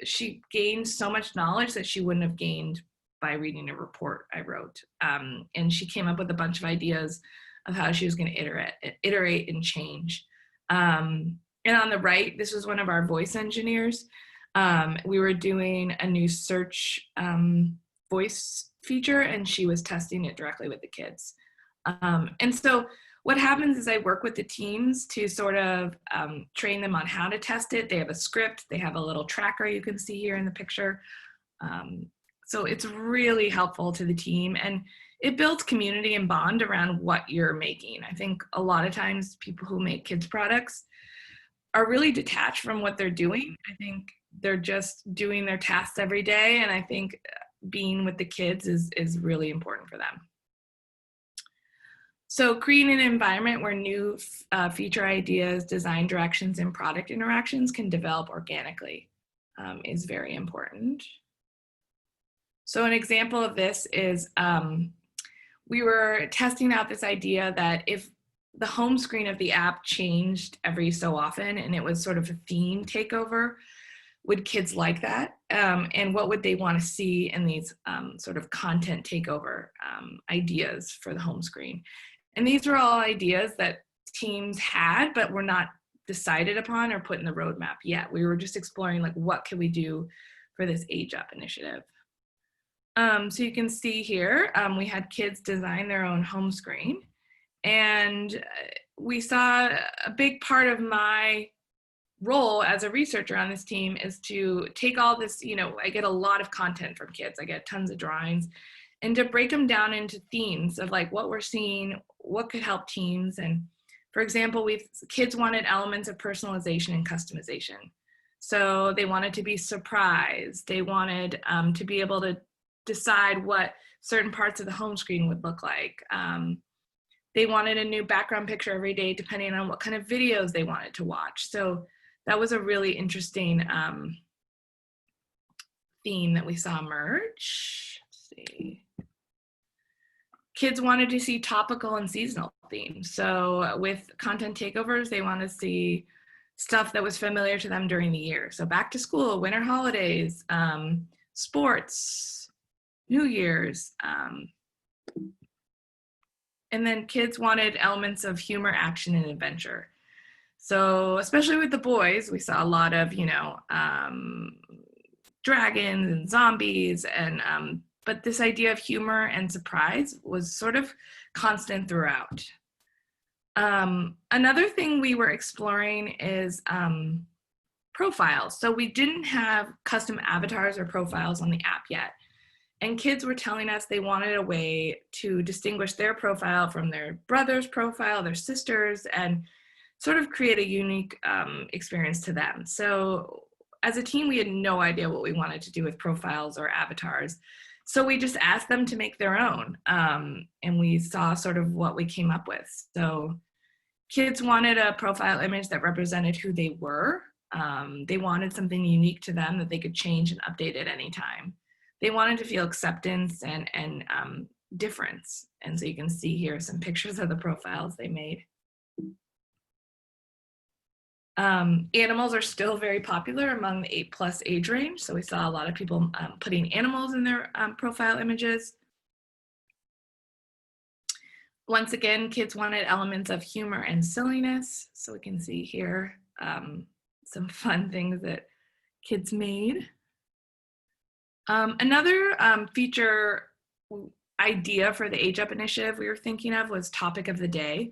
she gained so much knowledge that she wouldn't have gained by reading a report I wrote. And she came up with a bunch of ideas of how she was going to iterate and change. And on the right, this was one of our voice engineers. We were doing a new search voice feature, and she was testing it directly with the kids. And so what happens is I work with the teams to sort of train them on how to test it. They have a script, they have a little tracker you can see here in the picture. So it's really helpful to the team, and it builds community and bond around what you're making. I think a lot of times people who make kids products are really detached from what they're doing. I think they're just doing their tasks every day, and I think being with the kids is really important for them. So creating an environment where new feature ideas, design directions, and product interactions can develop organically is very important. So an example of this is we were testing out this idea that if the home screen of the app changed every so often and it was sort of a theme takeover, would kids like that? And what would they want to see in these sort of content takeover ideas for the home screen? And these were all ideas that teams had, but were not decided upon or put in the roadmap yet. We were just exploring, like, what can we do for this Age Up initiative? So you can see here, we had kids design their own home screen. And we saw a big part of my role as a researcher on this team is to take all this, I get a lot of content from kids. I get tons of drawings, and to break them down into themes of like what we're seeing, what could help teams. And for example, kids wanted elements of personalization and customization. So they wanted to be surprised. They wanted to be able to decide what certain parts of the home screen would look like. They wanted a new background picture every day, depending on what kind of videos they wanted to watch. So that was a really interesting theme that we saw emerge. Let's see. Kids wanted to see topical and seasonal themes. So with content takeovers, they want to see stuff that was familiar to them during the year. So back to school, winter holidays, sports, New Year's. And then kids wanted elements of humor, action, and adventure. So especially with the boys, we saw a lot of, dragons and zombies, and but this idea of humor and surprise was sort of constant throughout. Another thing we were exploring is profiles. So we didn't have custom avatars or profiles on the app yet. And kids were telling us they wanted a way to distinguish their profile from their brother's profile, their sisters, and sort of create a unique experience to them. So as a team, we had no idea what we wanted to do with profiles or avatars. So we just asked them to make their own, and we saw sort of what we came up with. So kids wanted a profile image that represented who they were, They wanted something unique to them that they could change and update at any time. They wanted to feel acceptance and difference. And so you can see here some pictures of the profiles they made. Animals are still very popular among the 8+ age range. So we saw a lot of people putting animals in their profile images. Once again, kids wanted elements of humor and silliness. So we can see here some fun things that kids made. Another feature idea for the Age Up initiative we were thinking of was topic of the day.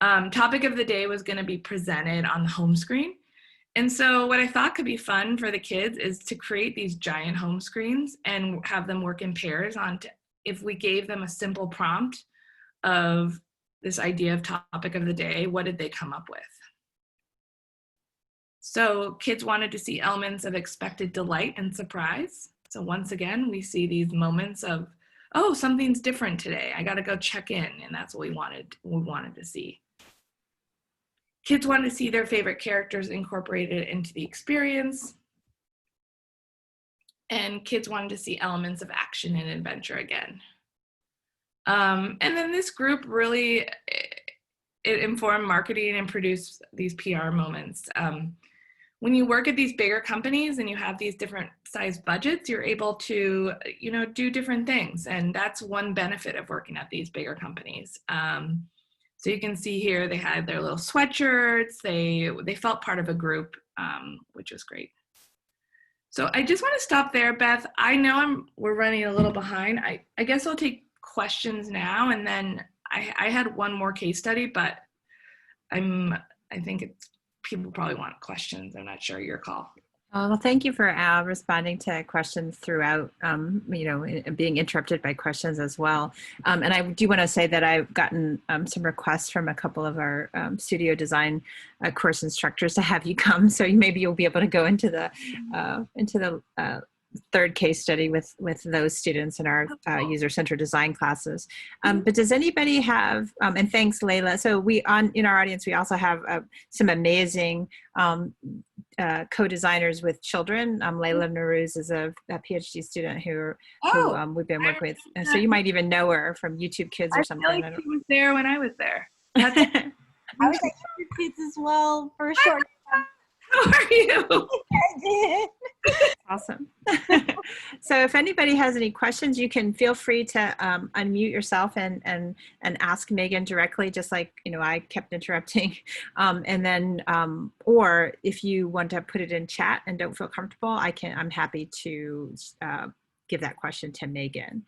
Topic of the day was going to be presented on the home screen. And so what I thought could be fun for the kids is to create these giant home screens and have them work in pairs on if we gave them a simple prompt of this idea of topic of the day, what did they come up with? So kids wanted to see elements of expected delight and surprise. So once again, we see these moments of, oh, something's different today. I got to go check in. And that's what we wanted to see. Kids wanted to see their favorite characters incorporated into the experience. And kids wanted to see elements of action and adventure again. And then this group really, it informed marketing and produced these PR moments. When you work at these bigger companies and you have these different size budgets, you're able to, do different things. And that's one benefit of working at these bigger companies. So you can see here, they had their little sweatshirts. They felt part of a group, which was great. So I just want to stop there, Beth. I know we're running a little behind. I guess I'll take questions now, and then I had one more case study, but I think people probably want questions. I'm not sure, your call. Well, thank you for responding to questions throughout, being interrupted by questions as well. And I do want to say that I've gotten some requests from a couple of our studio design course instructors to have you come. So maybe you'll be able to go into the third case study with those students in our user-centered design classes. But does anybody have, and thanks, Layla. So in our audience, we also have some amazing co-designers with children. Layla Naruz is a PhD student who we've been working with. And so you might even know her from YouTube Kids or something. I feel like she was there when I was there. I was at YouTube Kids as well for a short time. How are you? I did. Awesome. So if anybody has any questions, you can feel free to unmute yourself and ask Megan directly, just like, I kept interrupting. And then, or if you want to put it in chat and don't feel comfortable, I'm happy to give that question to Megan.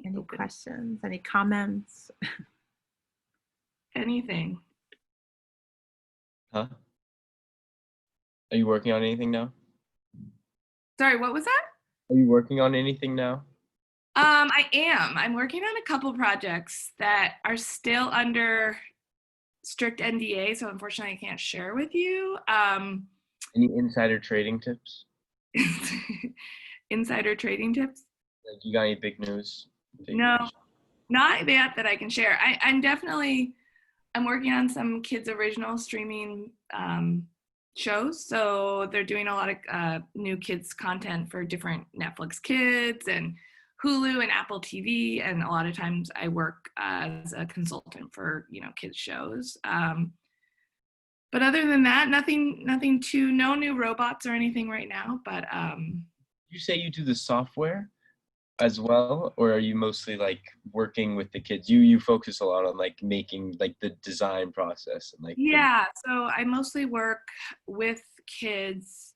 Any questions, any comments? Anything. Huh? Are you working on anything now? Sorry, what was that? Are you working on anything now? I am. I'm working on a couple projects that are still under strict NDA, so unfortunately I can't share with you. Any insider trading tips? Insider trading tips? Like, you got any big news? No, not yet that I can share. I'm working on some kids original streaming shows. So they're doing a lot of new kids content for different Netflix Kids and Hulu and Apple TV. And a lot of times I work as a consultant for, kids shows. But other than that, no new robots or anything right now, but. You say you do the software as well, or are you mostly like working with the kids? You focus a lot on like making like the design process and like. Yeah, so I mostly work with kids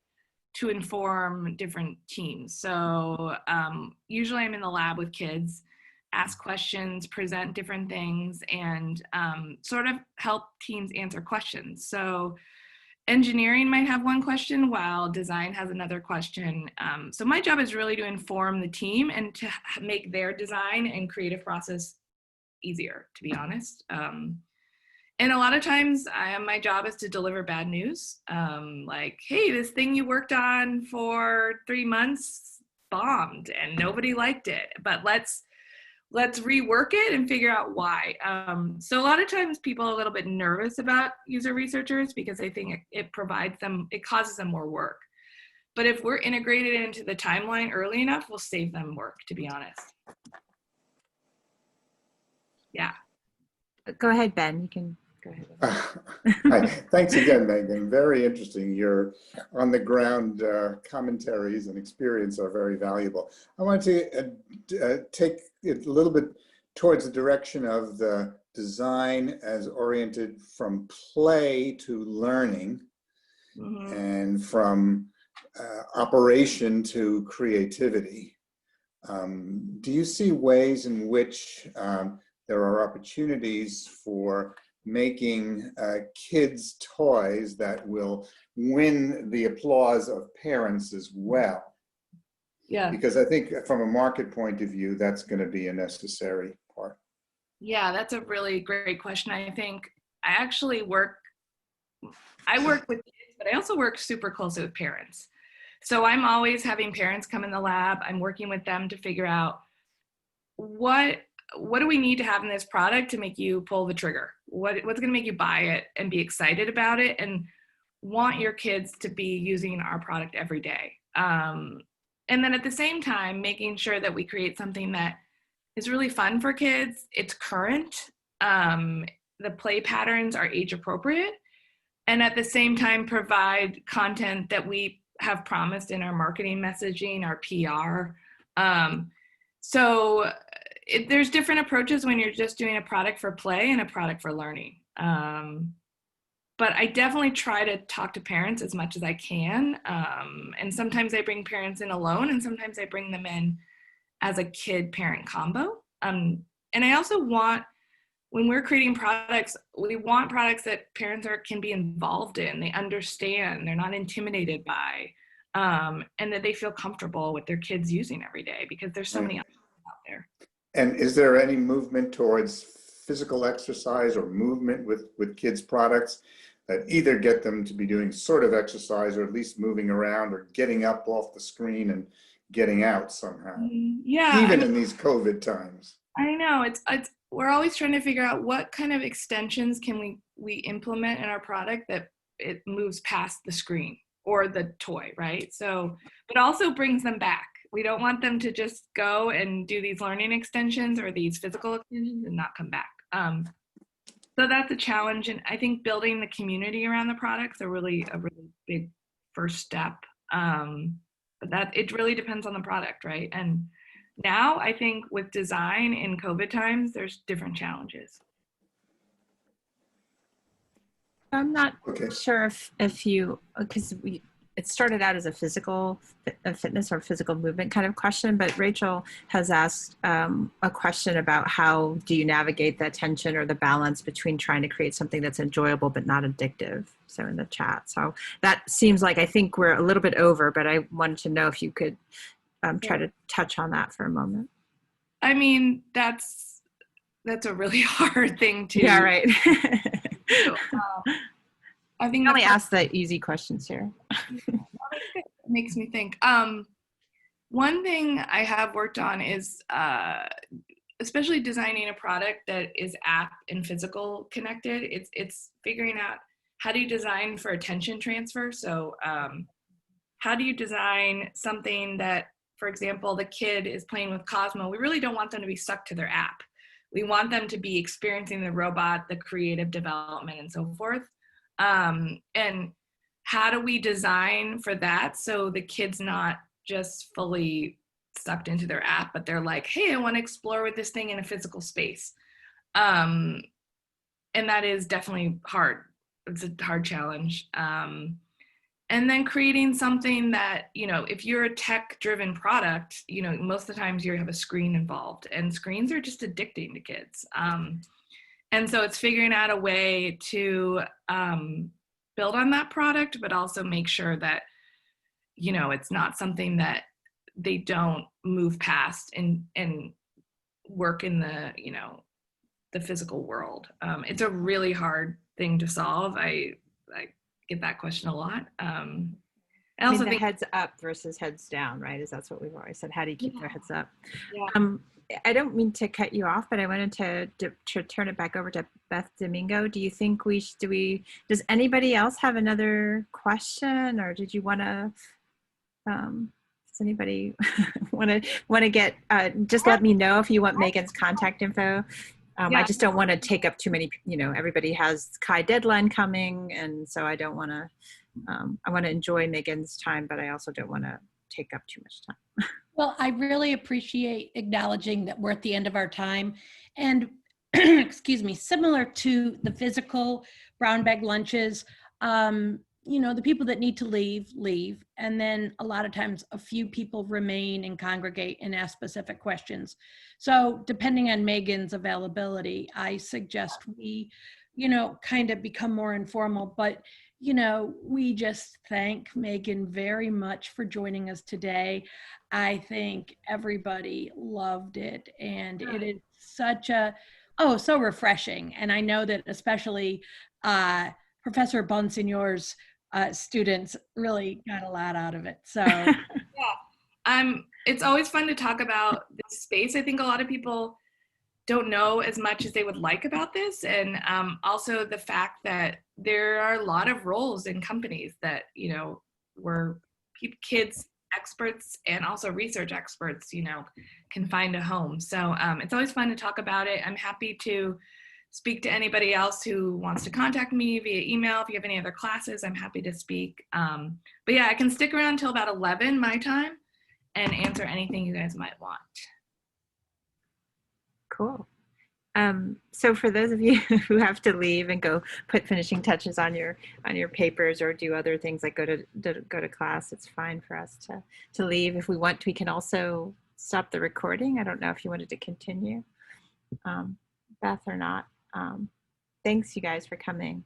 to inform different teams. So usually I'm in the lab with kids, ask questions, present different things, and sort of help teams answer questions. So engineering might have one question while design has another question. So my job is really to inform the team and to make their design and creative process easier, to be honest. And a lot of times my job is to deliver bad news. Like, hey, this thing you worked on for 3 months bombed and nobody liked it, but let's rework it and figure out why. So a lot of times people are a little bit nervous about user researchers because they think it causes them more work. But if we're integrated into the timeline early enough, we'll save them work, to be honest. Yeah. Go ahead, Ben. You can go ahead. Hi. Thanks again, Megan. Very interesting. Your on-the-ground commentaries and experience are very valuable. I want to take it a little bit towards the direction of the design as oriented from play to learning, and from operation to creativity. Do you see ways in which there are opportunities for making kids' toys that will win the applause of parents as well? Yeah. Because I think from a market point of view, that's going to be a necessary part. Yeah, that's a really great question. I think I work with kids, but I also work super closely with parents. So I'm always having parents come in the lab. I'm working with them to figure out what do we need to have in this product to make you pull the trigger? What's going to make you buy it and be excited about it and want your kids to be using our product every day? And then at the same time, making sure that we create something that is really fun for kids. It's current. The play patterns are age appropriate. And at the same time, provide content that we have promised in our marketing messaging, our PR. There's different approaches when you're just doing a product for play and a product for learning. But I definitely try to talk to parents as much as I can. And sometimes I bring parents in alone, and sometimes I bring them in as a kid-parent combo. And I also want, when we're creating products, we want products that parents can be involved in, they understand, they're not intimidated by, and that they feel comfortable with their kids using every day, because there's so many options out there. And is there any movement towards physical exercise or movement with kids' products that either get them to be doing sort of exercise, or at least moving around, or getting up off the screen and getting out somehow? Yeah. Even in these COVID times. I know, it's we're always trying to figure out what kind of extensions can we implement in our product that it moves past the screen or the toy, right? So, but also brings them back. We don't want them to just go and do these learning extensions or these physical extensions and not come back. So that's a challenge, and I think building the community around the products are a really big first step. But it really depends on the product, right? And now I think with design in COVID times, there's different challenges. I'm not sure if you, because it started out as a fitness or physical movement kind of question, but Rachel has asked a question about how do you navigate the tension or the balance between trying to create something that's enjoyable but not addictive. So in the chat, so that seems like, I think we're a little bit over, but I wanted to know if you could try to touch on that for a moment. I mean, that's a really hard thing to. Yeah, right. I think only ask the easy questions here. It makes me think. One thing I have worked on is especially designing a product that is app and physical connected. It's figuring out how do you design for attention transfer. So how do you design something that, for example, the kid is playing with Cosmo. We really don't want them to be stuck to their app. We want them to be experiencing the robot, the creative development, and so forth. And how do we design for that so the kid's not just fully sucked into their app, but they're like, hey, I want to explore with this thing in a physical space. And that is definitely hard. It's a hard challenge. And then creating something that, if you're a tech-driven product, most of the times you have a screen involved, and screens are just addicting to kids. And so it's figuring out a way to build on that product, but also make sure that, it's not something that they don't move past and work in the, the physical world. It's a really hard thing to solve. I get that question a lot. I also think heads up versus heads down, right? That's what we've always said. How do you keep their heads up? Yeah. I don't mean to cut you off, but I wanted to turn it back over to Beth Domingo. Do you think does anybody else have another question, or did you want to, does anybody want to get, just let me know if you want Megan's contact info. I just don't want to take up too many, everybody has Chi deadline coming. And so I don't want to, I want to enjoy Megan's time, but I also don't want to take up too much time. Well, I really appreciate acknowledging that we're at the end of our time. And excuse me, similar to the physical brown bag lunches, the people that need to leave. And then a lot of times a few people remain and congregate and ask specific questions. So depending on Megan's availability, I suggest we, kind of become more informal, but we just thank Megan very much for joining us today. I think everybody loved it, and it is so refreshing. And I know that especially Professor Bonsignor's students really got a lot out of it. So it's always fun to talk about this space. I think a lot of people don't know as much as they would like about this, and also the fact that there are a lot of roles in companies that where kids experts and also research experts can find a home. So it's always fun to talk about it. I'm happy to speak to anybody else who wants to contact me via email. If you have any other classes, I'm happy to speak. But yeah, I can stick around until about 11 my time and answer anything you guys might want. Cool. So for those of you who have to leave and go put finishing touches on your papers or do other things like go to class, it's fine for us to leave. If we want, we can also stop the recording. I don't know if you wanted to continue, Beth, or not. Thanks you guys for coming.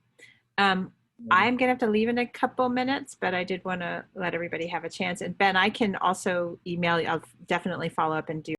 I'm gonna have to leave in a couple minutes, but I did want to let everybody have a chance. And Ben, I can also email you. I'll definitely follow up and do